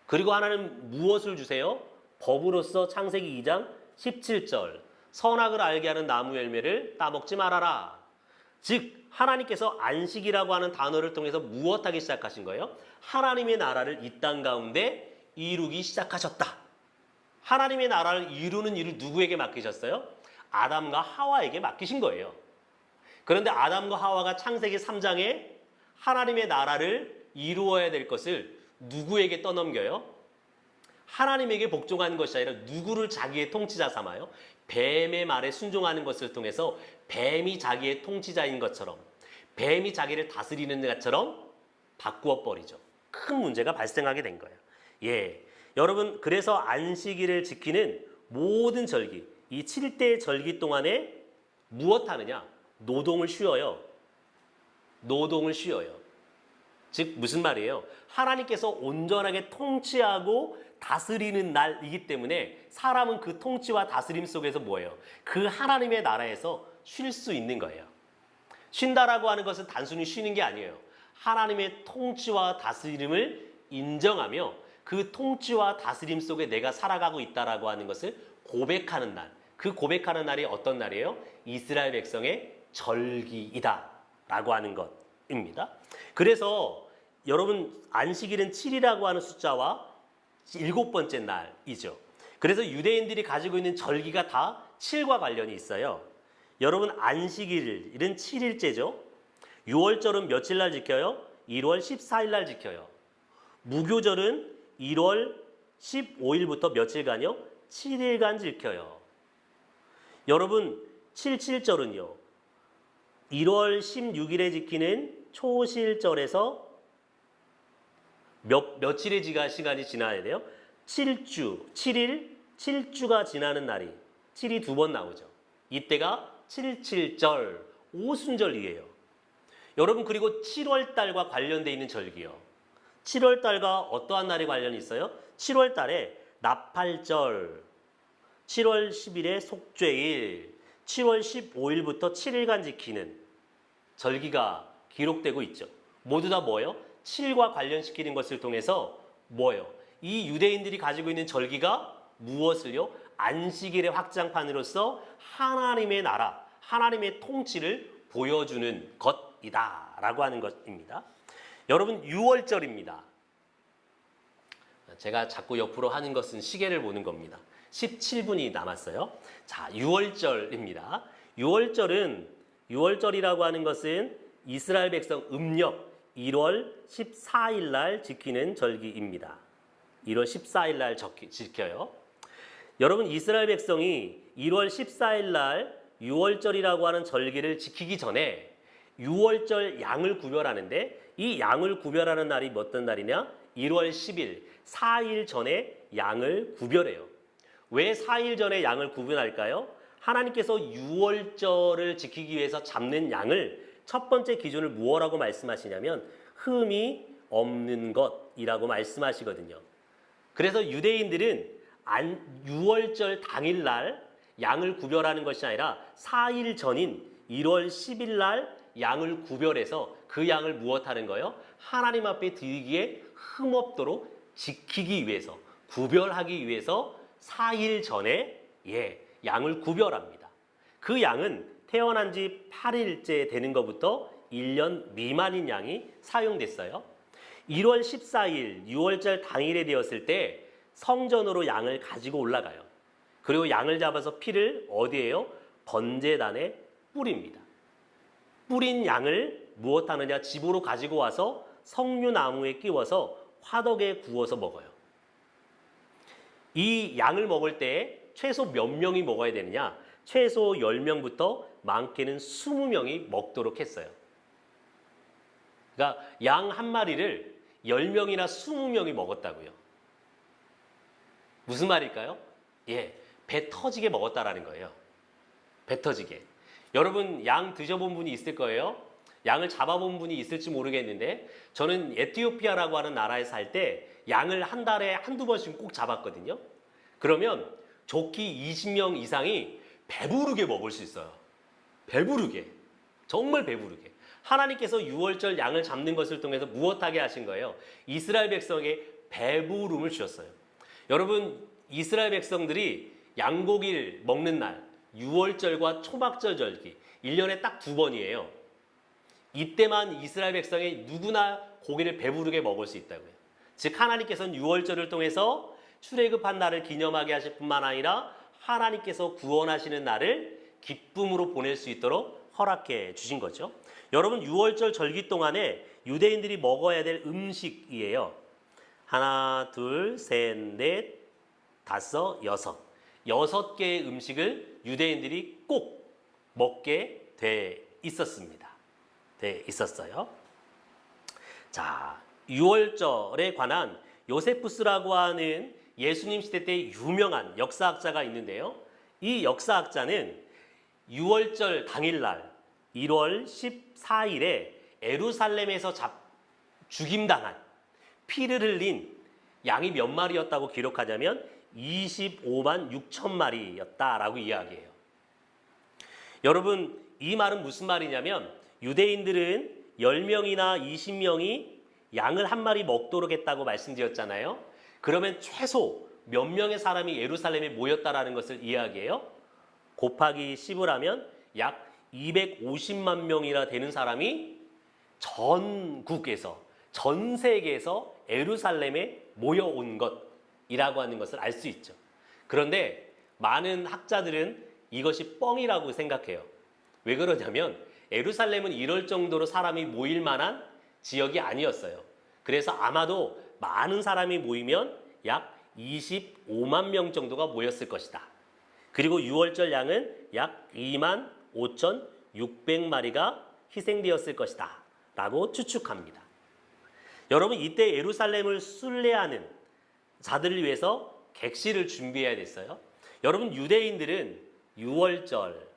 그리고 하나는 무엇을 주세요? 법으로서 창세기 2장 17절 선악을 알게 하는 나무 열매를 따먹지 말아라. 즉 하나님께서 안식이라고 하는 단어를 통해서 무엇하기 시작하신 거예요? 하나님의 나라를 이 땅 가운데 이루기 시작하셨다. 하나님의 나라를 이루는 일을 누구에게 맡기셨어요? 아담과 하와에게 맡기신 거예요. 그런데 아담과 하와가 창세기 3장에 하나님의 나라를 이루어야 될 것을 누구에게 떠넘겨요? 하나님에게 복종하는 것이 아니라 누구를 자기의 통치자 삼아요? 뱀의 말에 순종하는 것을 통해서 뱀이 자기의 통치자인 것처럼 뱀이 자기를 다스리는 것처럼 바꾸어 버리죠. 큰 문제가 발생하게 된 거예요. 예, 여러분 그래서 안식일을 지키는 모든 절기, 이 7대 절기 동안에 무엇 하느냐? 노동을 쉬어요. 노동을 쉬어요. 즉 무슨 말이에요? 하나님께서 온전하게 통치하고 다스리는 날이기 때문에 사람은 그 통치와 다스림 속에서 뭐예요? 그 하나님의 나라에서 쉴 수 있는 거예요. 쉰다라고 하는 것은 단순히 쉬는 게 아니에요. 하나님의 통치와 다스림을 인정하며 그 통치와 다스림 속에 내가 살아가고 있다라고 하는 것을 고백하는 날. 그 고백하는 날이 어떤 날이에요? 이스라엘 백성의 절기이다라고 하는 것입니다. 그래서 여러분 안식일은 7이라고 하는 숫자와 7번째 날이죠. 그래서 유대인들이 가지고 있는 절기가 다 7과 관련이 있어요. 여러분 안식일은 7일째죠. 6월절은 며칠 날 지켜요? 1월 14일 날 지켜요. 무교절은 1월 15일부터 며칠간요? 7일간 지켜요. 여러분 77절은요. 1월 16일에 지키는 초실절에서 며칠의 시간이 지나야 돼요? 7주, 7일, 7주가 지나는 날이 7이 2번 나오죠. 이때가 77절, 오순절이에요. 여러분 그리고 7월달과 관련되어 있는 절기요. 7월달과 어떠한 날이 관련이 있어요? 7월달에 나팔절, 7월 10일에 속죄일, 7월 15일부터 7일간 지키는 절기가 기록되고 있죠. 모두 다 뭐예요? 7과 관련시키는 것을 통해서 뭐예요? 이 유대인들이 가지고 있는 절기가 무엇을요? 안식일의 확장판으로서 하나님의 나라, 하나님의 통치를 보여주는 것이다라고 하는 것입니다. 여러분 6월절입니다. 제가 자꾸 옆으로 하는 것은 시계를 보는 겁니다. 17분이 남았어요. 자, 6월절입니다. 6월절이라고 하는 것은 이스라엘 백성 음력 1월 14일 날 지키는 절기입니다. 1월 14일 날 지켜요. 여러분 이스라엘 백성이 1월 14일 날 6월절이라고 하는 절기를 지키기 전에 6월절 양을 구별하는데 이 양을 구별하는 날이 어떤 날이냐? 1월 10일, 4일 전에 양을 구별해요. 왜 4일 전에 양을 구분할까요? 하나님께서 6월절을 지키기 위해서 잡는 양을 첫 번째 기준을 무엇라고 말씀하시냐면 흠이 없는 것이라고 말씀하시거든요. 그래서 유대인들은 6월절 당일날 양을 구별하는 것이 아니라 4일 전인 1월 10일 날 양을 구별해서 그 양을 무엇하는 거예요? 하나님 앞에 드리기에 흠없도록 지키기 위해서, 구별하기 위해서 4일 전에 양을 구별합니다. 그 양은 태어난 지 8일째 되는 것부터 1년 미만인 양이 사용됐어요. 1월 14일 6월절 당일에 되었을 때 성전으로 양을 가지고 올라가요. 그리고 양을 잡아서 피를 어디에요? 번제단에 뿌립니다. 뿌린 양을 무엇하느냐? 집으로 가지고 와서 석류나무에 끼워서 화덕에 구워서 먹어요. 이 양을 먹을 때 최소 몇 명이 먹어야 되느냐? 최소 10명부터 많게는 20명이 먹도록 했어요. 그러니까 양 한 마리를 10명이나 20명이 먹었다고요. 무슨 말일까요? 배 터지게 먹었다라는 거예요. 배 터지게. 여러분 양 드셔본 분이 있을 거예요. 양을 잡아본 분이 있을지 모르겠는데 저는 에티오피아라고 하는 나라에 살 때 양을 한 달에 한두 번씩 꼭 잡았거든요. 그러면 조끼 20명 이상이 배부르게 먹을 수 있어요. 배부르게. 정말 배부르게. 하나님께서 유월절 양을 잡는 것을 통해서 무엇하게 하신 거예요? 이스라엘 백성에게 배부름을 주셨어요. 여러분, 이스라엘 백성들이 양고기를 먹는 날, 유월절과 초막절 절기, 1년에 딱 2번이에요. 이때만 이스라엘 백성이 누구나 고기를 배부르게 먹을 수 있다고요. 즉 하나님께서는 유월절을 통해서 출애굽한 날을 기념하게 하실 뿐만 아니라 하나님께서 구원하시는 날을 기쁨으로 보낼 수 있도록 허락해 주신 거죠. 여러분, 유월절 절기 동안에 유대인들이 먹어야 될 음식이에요. 하나, 둘, 셋, 넷, 다섯, 여섯. 6개의 음식을 유대인들이 꼭 먹게 돼 있었습니다. 돼 있었어요. 자, 유월절에 관한 요세푸스라고 하는 예수님 시대 때 유명한 역사학자가 있는데요. 이 역사학자는 유월절 당일날 1월 14일에 에루살렘에서 죽임당한 피를 흘린 양이 몇 마리였다고 기록하자면 25만 6천 마리였다라고 이야기해요. 여러분, 이 말은 무슨 말이냐면 유대인들은 10명이나 20명이 양을 한 마리 먹도록 했다고 말씀드렸잖아요. 그러면 최소 몇 명의 사람이 예루살렘에 모였다라는 것을 이야기해요. 곱하기 10을 하면 약 250만 명이나 되는 사람이 전국에서, 전 세계에서 예루살렘에 모여온 것이라고 하는 것을 알 수 있죠. 그런데 많은 학자들은 이것이 뻥이라고 생각해요. 왜 그러냐면 예루살렘은 이럴 정도로 사람이 모일 만한 지역이 아니었어요. 그래서 아마도 많은 사람이 모이면 약 25만 명 정도가 모였을 것이다. 그리고 유월절 양은 약 2만 5,600마리가 희생되었을 것이다 라고 추측합니다. 여러분, 이때 예루살렘을 순례하는 자들을 위해서 객실을 준비해야 됐어요. 여러분, 유대인들은 유월절,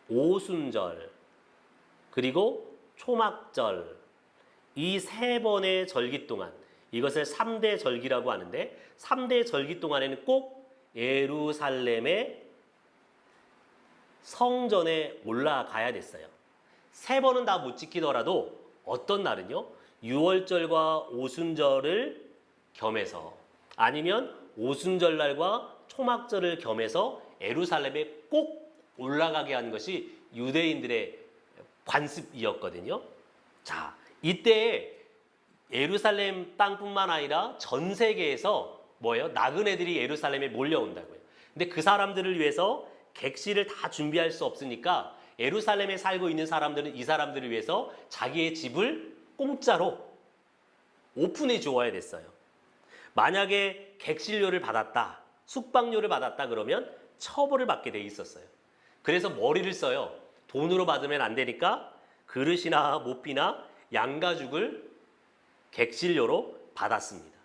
오순절, 그리고 초막절, 이 3번의 절기 동안, 이것을 3대 절기라고 하는데 3대 절기 동안에는 꼭 예루살렘의 성전에 올라가야 됐어요. 3번은 다 못 지키더라도 어떤 날은요, 유월절과 오순절을 겸해서, 아니면 오순절날과 초막절을 겸해서 예루살렘에 꼭 올라가게 하는 것이 유대인들의 관습이었거든요. 자, 이때 예루살렘 땅뿐만 아니라 전 세계에서 뭐예요? 나그네들이 예루살렘에 몰려온다고요. 근데 그 사람들을 위해서 객실을 다 준비할 수 없으니까 예루살렘에 살고 있는 사람들은 이 사람들을 위해서 자기의 집을 공짜로 오픈해 주어야 됐어요. 만약에 객실료를 받았다, 숙박료를 받았다 그러면 처벌을 받게 돼 있었어요. 그래서 머리를 써요. 돈으로 받으면 안 되니까 그릇이나 모피나 양가죽을 객실료로 받았습니다.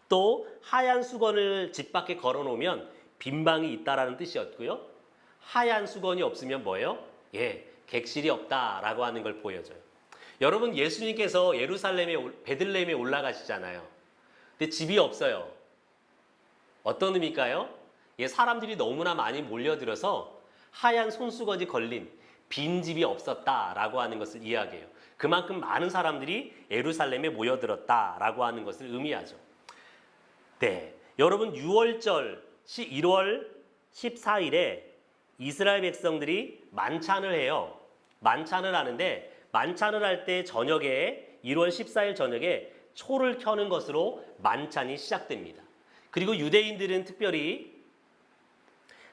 또 하얀 수건을 집 밖에 걸어놓으면 빈방이 있다라는 뜻이었고요. 하얀 수건이 없으면 뭐예요? 객실이 없다라고 하는 걸 보여줘요. 여러분, 예수님께서 베들레헴에 올라가시잖아요. 근데 집이 없어요. 어떤 의미일까요? 사람들이 너무나 많이 몰려들어서 하얀 손수건이 걸린 빈 집이 없었다라고 하는 것을 이야기해요. 그만큼 많은 사람들이 예루살렘에 모여들었다라고 하는 것을 의미하죠. 네, 여러분, 유월절 1월 14일에 이스라엘 백성들이 만찬을 해요. 만찬을 하는데 만찬을 할 때 저녁에 1월 14일 저녁에 초를 켜는 것으로 만찬이 시작됩니다. 그리고 유대인들은 특별히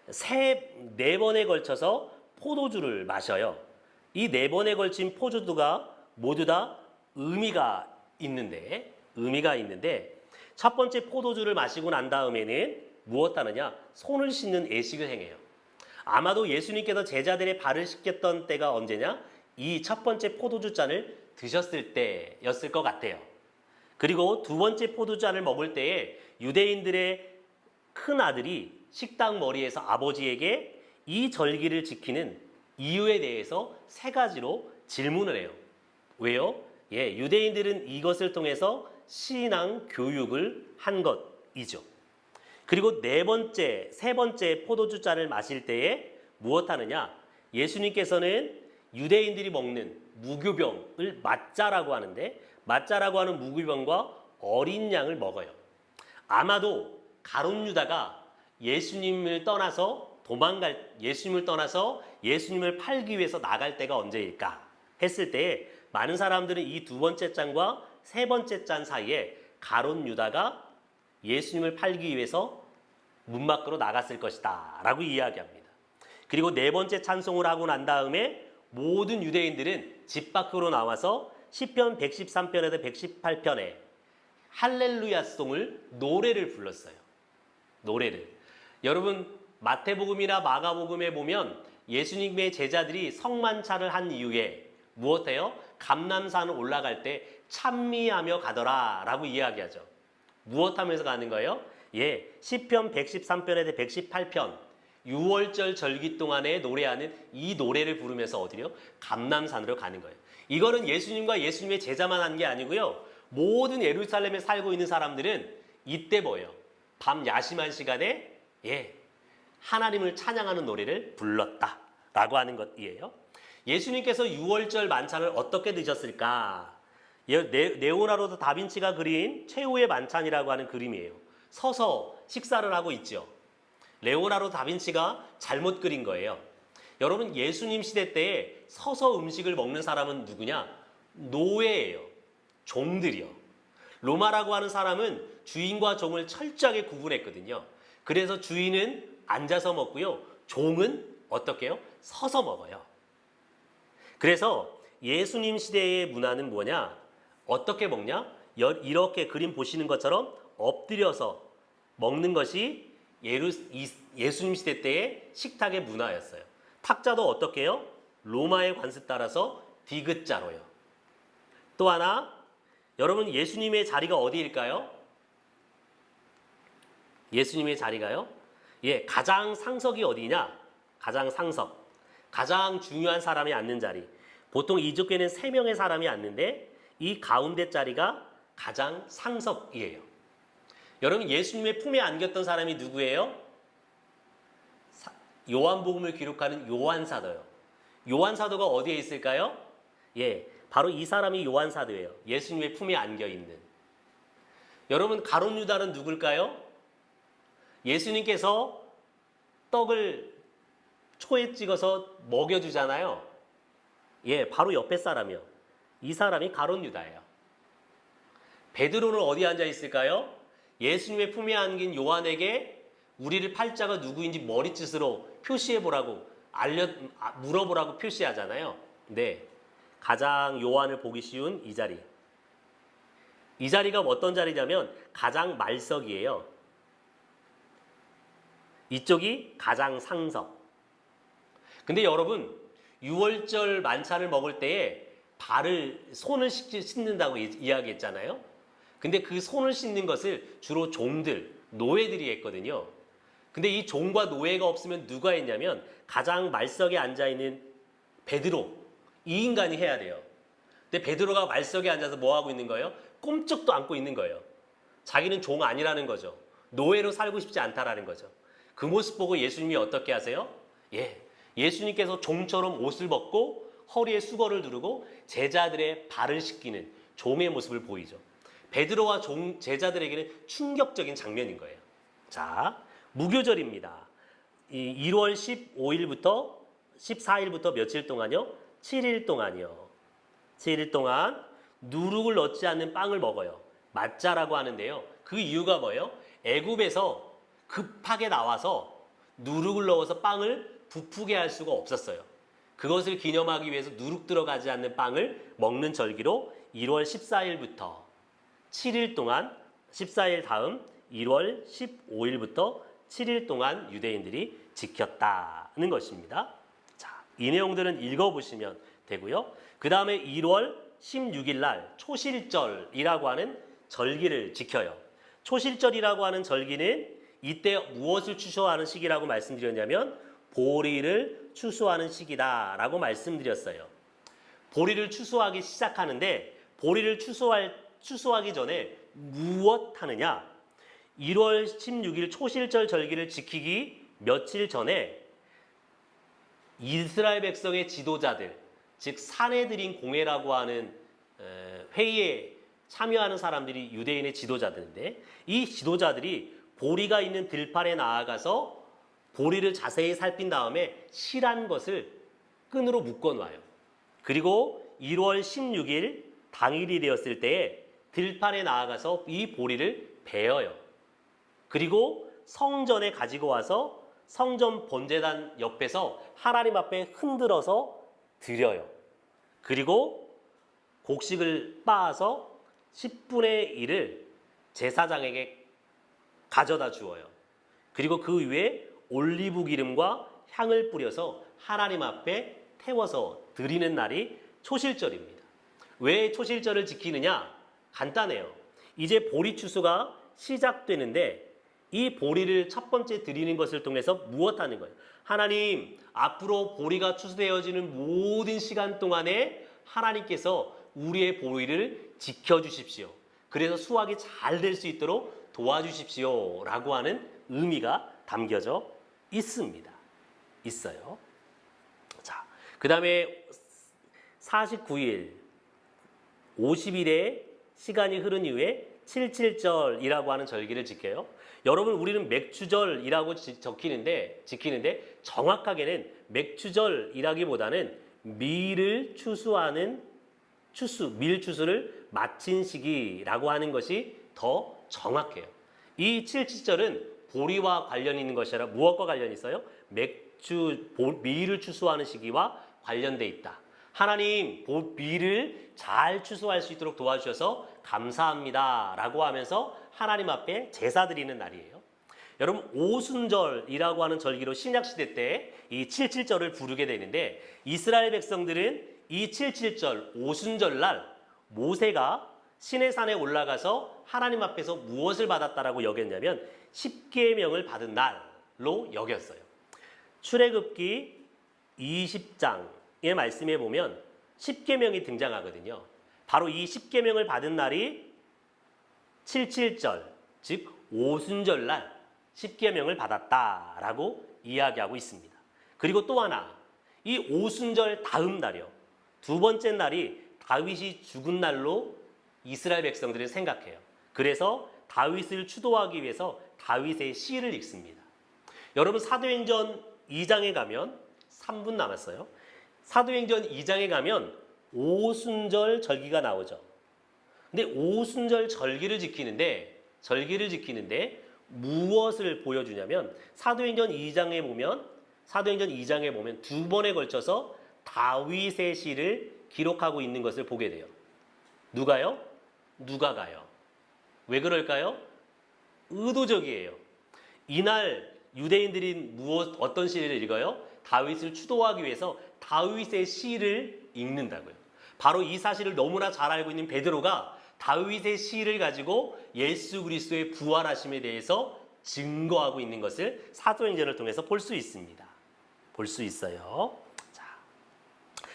4번에 걸쳐서 포도주를 마셔요. 이 4번에 걸친 포도주가 모두 다 의미가 있는데 첫 번째 포도주를 마시고 난 다음에는 무엇 하느냐? 손을 씻는 예식을 행해요. 아마도 예수님께서 제자들의 발을 씻겼던 때가 언제냐? 이 첫 번째 포도주 잔을 드셨을 때였을 것 같아요. 그리고 두 번째 포도주잔을 먹을 때에 유대인들의 큰 아들이 식당 머리에서 아버지에게 이 절기를 지키는 이유에 대해서 3가지로 질문을 해요. 왜요? 유대인들은 이것을 통해서 신앙 교육을 한 것이죠. 그리고 세 번째 포도주 잔을 마실 때에 무엇 하느냐? 예수님께서는 유대인들이 먹는 무교병을 맞자라고 하는데 맞자라고 하는 무교병과 어린 양을 먹어요. 아마도 가룟 유다가 예수님을 떠나서 예수님을 팔기 위해서 나갈 때가 언제일까 했을 때 많은 사람들은 이 두 번째 짠과 세 번째 짠 사이에 가룟 유다가 예수님을 팔기 위해서 문 밖으로 나갔을 것이다 라고 이야기합니다. 그리고 네 번째 찬송을 하고 난 다음에 모든 유대인들은 집 밖으로 나와서 시편 113편에서 118편에 할렐루야송을 노래를 불렀어요. 노래를. 여러분 마태복음이나 마가복음에 보면 예수님의 제자들이 성만찬을 한 이후에 무엇해요? 감람산을 올라갈 때 찬미하며 가더라 라고 이야기하죠. 무엇하면서 가는 거예요? 예, 시편 113편에서 118편 6월절 절기 동안에 노래하는 이 노래를 부르면서 어디요? 감람산으로 가는 거예요. 이거는 예수님과 예수님의 제자만 한 게 아니고요. 모든 예루살렘에 살고 있는 사람들은 이때 뭐예요? 밤 야심한 시간에 하나님을 찬양하는 노래를 불렀다라고 하는 것이에요. 예수님께서 6월절 만찬을 어떻게 드셨을까? 레오나르도 다빈치가 그린 최후의 만찬이라고 하는 그림이에요. 서서 식사를 하고 있죠. 레오나르도 다빈치가 잘못 그린 거예요. 여러분 예수님 시대 때에 서서 음식을 먹는 사람은 누구냐? 노예예요. 종들이요. 로마라고 하는 사람은 주인과 종을 철저하게 구분했거든요. 그래서 주인은 앉아서 먹고요. 종은 어떻게 해요? 서서 먹어요. 그래서 예수님 시대의 문화는 뭐냐? 어떻게 먹냐? 이렇게 그림 보시는 것처럼 엎드려서 먹는 것이 예수님 시대 때의 식탁의 문화였어요. 탁자도 어떻게 해요? 로마의 관습 따라서 디귿자로요. 또 하나, 여러분 예수님의 자리가 어디일까요? 예수님의 자리가요? 가장 상석이 어디냐? 가장 상석. 가장 중요한 사람이 앉는 자리. 보통 이쪽에는 3명의 사람이 앉는데 이 가운데 자리가 가장 상석이에요. 여러분 예수님의 품에 안겼던 사람이 누구예요? 요한복음을 기록하는 요한사도요. 요한사도가 어디에 있을까요? 바로 이 사람이 요한사도예요. 예수님의 품에 안겨있는. 여러분 가룟 유다는 누굴까요? 예수님께서 떡을 초에 찍어서 먹여주잖아요. 바로 옆에 사람이요. 이 사람이 가룟 유다예요. 베드로는 어디 앉아 있을까요? 예수님의 품에 안긴 요한에게 우리를 팔자가 누구인지 머리짓으로 표시해보라고 물어보라고 표시하잖아요. 네, 가장 요한을 보기 쉬운 이 자리. 이 자리가 어떤 자리냐면 가장 말석이에요. 이쪽이 가장 상석. 근데 여러분 6월절 만찬을 먹을 때에 손을 씻는다고 이야기했잖아요. 근데 그 손을 씻는 것을 주로 종들, 노예들이 했거든요. 근데 이 종과 노예가 없으면 누가 했냐면 가장 말석에 앉아있는 베드로, 이 인간이 해야 돼요. 근데 베드로가 말석에 앉아서 뭐 하고 있는 거예요? 꼼짝도 않고 있는 거예요. 자기는 종 아니라는 거죠. 노예로 살고 싶지 않다라는 거죠. 그 모습 보고 예수님이 어떻게 하세요? 예수님께서 종처럼 옷을 벗고 허리에 수건을 두르고 제자들의 발을 씻기는 종의 모습을 보이죠. 베드로와 제자들에게는 충격적인 장면인 거예요. 자, 무교절입니다. 1월 15일부터 14일부터 며칠 동안요? 7일 동안이요. 7일 동안 누룩을 넣지 않는 빵을 먹어요. 맞자라고 하는데요. 그 이유가 뭐예요? 애굽에서 급하게 나와서 누룩을 넣어서 빵을 부푸게 할 수가 없었어요. 그것을 기념하기 위해서 누룩 들어가지 않는 빵을 먹는 절기로 1월 14일부터 7일 동안 14일 다음 1월 15일부터 7일 동안 유대인들이 지켰다는 것입니다. 자, 이 내용들은 읽어보시면 되고요. 그 다음에 1월 16일 날 초실절이라고 하는 절기를 지켜요. 초실절이라고 하는 절기는 이때 무엇을 추수하는 시기라고 말씀드렸냐면 보리를 추수하는 시기다라고 말씀드렸어요. 보리를 추수하기 시작하는데 보리를 추수하기 전에 무엇 하느냐? 1월 16일 초실절 절기를 지키기 며칠 전에 이스라엘 백성의 지도자들, 즉 사내들인 공회라고 하는 회의에 참여하는 사람들이 유대인의 지도자들인데 이 지도자들이 보리가 있는 들판에 나아가서 보리를 자세히 살핀 다음에 실한 것을 끈으로 묶어놔요. 그리고 1월 16일 당일이 되었을 때에 들판에 나아가서 이 보리를 베어요. 그리고 성전에 가지고 와서 성전 번제단 옆에서 하나님 앞에 흔들어서 드려요. 그리고 곡식을 빻아서 10분의 1을 제사장에게 가져다 주어요. 그리고 그 위에 올리브 기름과 향을 뿌려서 하나님 앞에 태워서 드리는 날이 초실절입니다. 왜 초실절을 지키느냐? 간단해요. 이제 보리 추수가 시작되는데 이 보리를 첫 번째 드리는 것을 통해서 무엇하는 거예요? 하나님, 앞으로 보리가 추수되어지는 모든 시간 동안에 하나님께서 우리의 보리를 지켜주십시오. 그래서 수확이 잘 될 수 있도록 도와주십시오. 라고 하는 의미가 담겨져 있습니다. 있어요. 자, 그 다음에 49일, 50일의 시간이 흐른 이후에 77절이라고 하는 절기를 지켜요. 여러분, 우리는 맥추절이라고 지키는데 정확하게는 맥추절이라기보다는 밀을 추수하는 밀 추수를 마친 시기라고 하는 것이 더 정확해요. 이 77절은 보리와 관련이 있는 것이 아니라 무엇과 관련이 있어요? 밀을 추수하는 시기와 관련돼 있다. 하나님, 밀을 잘 추수할 수 있도록 도와주셔서 감사합니다 라고 하면서 하나님 앞에 제사 드리는 날이에요. 여러분, 오순절이라고 하는 절기로 신약시대 때 이 77절을 부르게 되는데 이스라엘 백성들은 이 77절 오순절 날 모세가 시내산에 올라가서 하나님 앞에서 무엇을 받았다라고 여겼냐면 10계명을 받은 날로 여겼어요. 출애굽기 20장의 말씀에 보면 10계명이 등장하거든요. 바로 이 10계명을 받은 날이 77절, 즉 오순절 날 10계명을 받았다라고 이야기하고 있습니다. 그리고 또 하나, 이 오순절 다음 날이요. 두 번째 날이 다윗이 죽은 날로 이스라엘 백성들은 생각해요. 그래서 다윗을 추도하기 위해서 다윗의 시를 읽습니다. 여러분, 사도행전 2장에 가면 3분 남았어요. 사도행전 2장에 가면 오순절 절기가 나오죠. 근데 오순절 절기를 지키는데 무엇을 보여주냐면 사도행전 2장에 보면 두 번에 걸쳐서 다윗의 시를 기록하고 있는 것을 보게 돼요. 누가요? 누가가요. 왜 그럴까요? 의도적이에요. 이날 유대인들이 어떤 시를 읽어요? 다윗을 추도하기 위해서 다윗의 시를 읽는다고요. 바로 이 사실을 너무나 잘 알고 있는 베드로가 다윗의 시를 가지고 예수 그리스도의 부활하심에 대해서 증거하고 있는 것을 사도행전을 통해서 볼 수 있습니다. 볼 수 있어요. 자,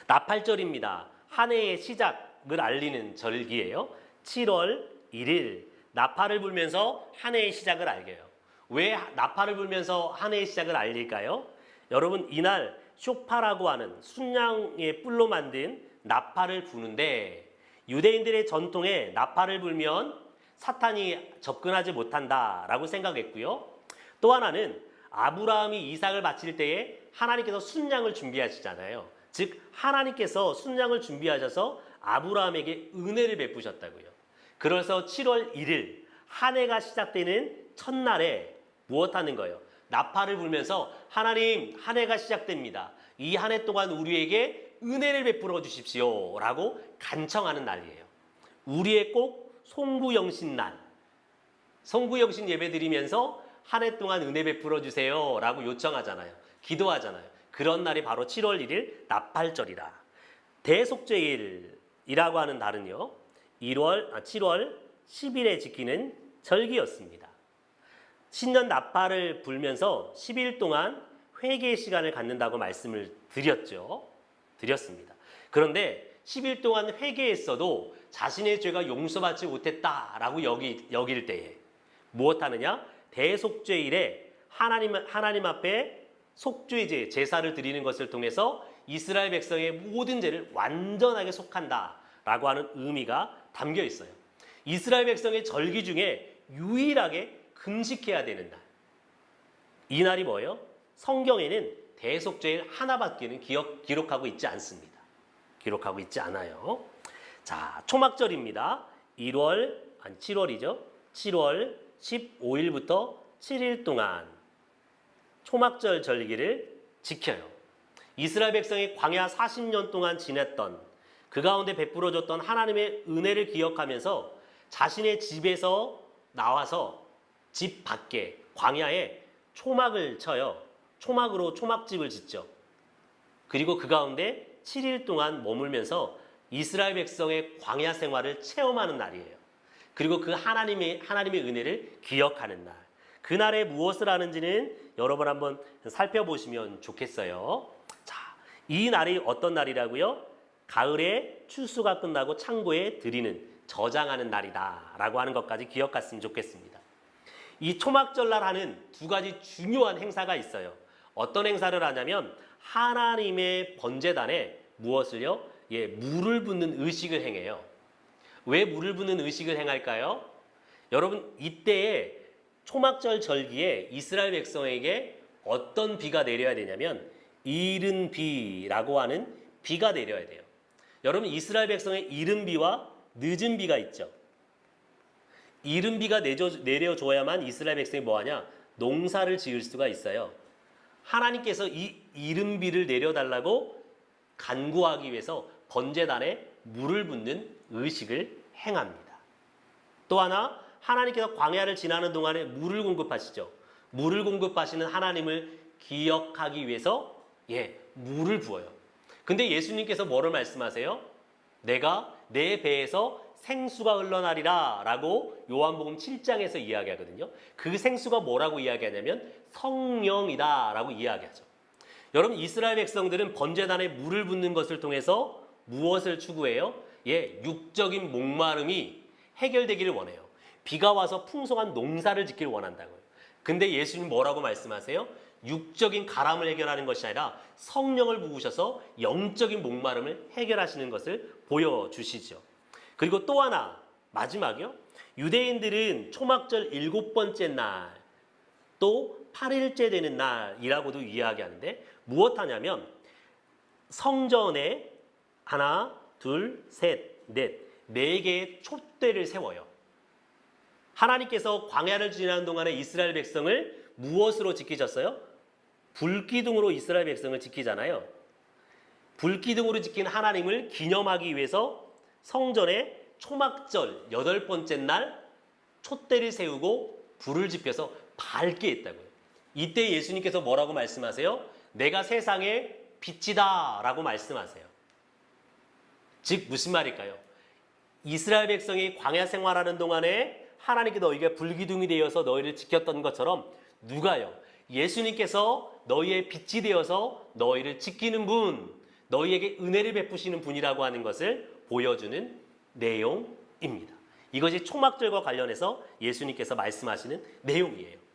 나팔절입니다. 한 해의 시작을 알리는 절기예요. 7월 1일 나팔을 불면서 한 해의 시작을 알게요. 왜 나팔을 불면서 한 해의 시작을 알릴까요? 여러분, 이날 쇼파라고 하는 순양의 뿔로 만든 나팔을 부는데 유대인들의 전통에 나팔을 불면 사탄이 접근하지 못한다라고 생각했고요. 또 하나는 아브라함이 이삭을 바칠 때에 하나님께서 순양을 준비하시잖아요. 즉 하나님께서 순양을 준비하셔서 아브라함에게 은혜를 베푸셨다고요. 그래서 7월 1일 한 해가 시작되는 첫날에 무엇하는 거예요? 나팔을 불면서 하나님, 한 해가 시작됩니다. 이 한 해 동안 우리에게 은혜를 베풀어 주십시오 라고 간청하는 날이에요. 우리의 꼭 송구영신날, 송구영신 예배 드리면서 한 해 동안 은혜 베풀어 주세요 라고 요청하잖아요. 기도하잖아요. 그런 날이 바로 7월 1일 나팔절이라. 대속죄일이라고 하는 날은요, 7월 10일에 지키는 절기였습니다. 신년 나팔을 불면서 10일 동안 회개의 시간을 갖는다고 말씀을 드렸습니다. 그런데 10일 동안 회개했어도 자신의 죄가 용서받지 못했다라고 여길 때에 무엇하느냐? 대속죄일에 하나님 앞에 속죄제, 제사를 드리는 것을 통해서 이스라엘 백성의 모든 죄를 완전하게 속한다라고 하는 의미가 담겨 있어요. 이스라엘 백성의 절기 중에 유일하게 금식해야 되는 날. 이 날이 뭐예요? 성경에는 대속죄일 하나밖에는 기록하고 있지 않습니다. 기록하고 있지 않아요. 자, 초막절입니다. 7월이죠. 7월 15일부터 7일 동안 초막절 절기를 지켜요. 이스라엘 백성이 광야 40년 동안 지냈던 그 가운데 베풀어줬던 하나님의 은혜를 기억하면서 자신의 집에서 나와서 집 밖에 광야에 초막을 쳐요. 초막으로 초막집을 짓죠. 그리고 그 가운데 7일 동안 머물면서 이스라엘 백성의 광야 생활을 체험하는 날이에요. 그리고 그 하나님의 은혜를 기억하는 날. 그날에 무엇을 하는지는 여러분 한번 살펴보시면 좋겠어요. 자, 이 날이 어떤 날이라고요? 가을에 추수가 끝나고 창고에 드리는 저장하는 날이다라고 하는 것까지 기억했으면 좋겠습니다. 이 초막절날 하는 두 가지 중요한 행사가 있어요. 어떤 행사를 하냐면 하나님의 번제단에 무엇을요? 물을 붓는 의식을 행해요. 왜 물을 붓는 의식을 행할까요? 여러분, 이때에 초막절 절기에 이스라엘 백성에게 어떤 비가 내려야 되냐면 이른 비라고 하는 비가 내려야 돼요. 여러분, 이스라엘 백성의 이른 비와 늦은 비가 있죠. 이른 비가 내려줘야만 이스라엘 백성이 뭐하냐? 농사를 지을 수가 있어요. 하나님께서 이 이른 비를 내려달라고 간구하기 위해서 번제단에 물을 붓는 의식을 행합니다. 또 하나, 하나님께서 광야를 지나는 동안에 물을 공급하시죠. 물을 공급하시는 하나님을 기억하기 위해서 물을 부어요. 근데 예수님께서 뭐를 말씀하세요? 내가 내 배에서 생수가 흘러나리라 라고 요한복음 7장에서 이야기하거든요. 그 생수가 뭐라고 이야기하냐면 성령이다 라고 이야기하죠. 여러분, 이스라엘 백성들은 번제단에 물을 붓는 것을 통해서 무엇을 추구해요? 육적인 목마름이 해결되기를 원해요. 비가 와서 풍성한 농사를 짓기를 원한다고요. 근데 예수님 뭐라고 말씀하세요? 육적인 가람을 해결하는 것이 아니라 성령을 부으셔서 영적인 목마름을 해결하시는 것을 보여주시죠. 그리고 또 하나, 마지막이요. 유대인들은 초막절 7번째 날, 또 8일째 되는 날이라고도 이야기하는데 무엇 하냐면 성전에 하나, 둘, 셋, 넷, 4개의 촛대를 세워요. 하나님께서 광야를 지나는 동안에 이스라엘 백성을 무엇으로 지키셨어요? 불기둥으로 이스라엘 백성을 지키잖아요. 불기둥으로 지킨 하나님을 기념하기 위해서 성전에 초막절 8번째 날 촛대를 세우고 불을 지펴서 밝게 했다고요. 이때 예수님께서 뭐라고 말씀하세요? 내가 세상의 빛이다 라고 말씀하세요. 즉 무슨 말일까요? 이스라엘 백성이 광야 생활하는 동안에 하나님께 너희가 불기둥이 되어서 너희를 지켰던 것처럼 누가요? 예수님께서 너희의 빛이 되어서 너희를 지키는 분, 너희에게 은혜를 베푸시는 분이라고 하는 것을 보여주는 내용입니다. 이것이 초막절과 관련해서 예수님께서 말씀하시는 내용이에요.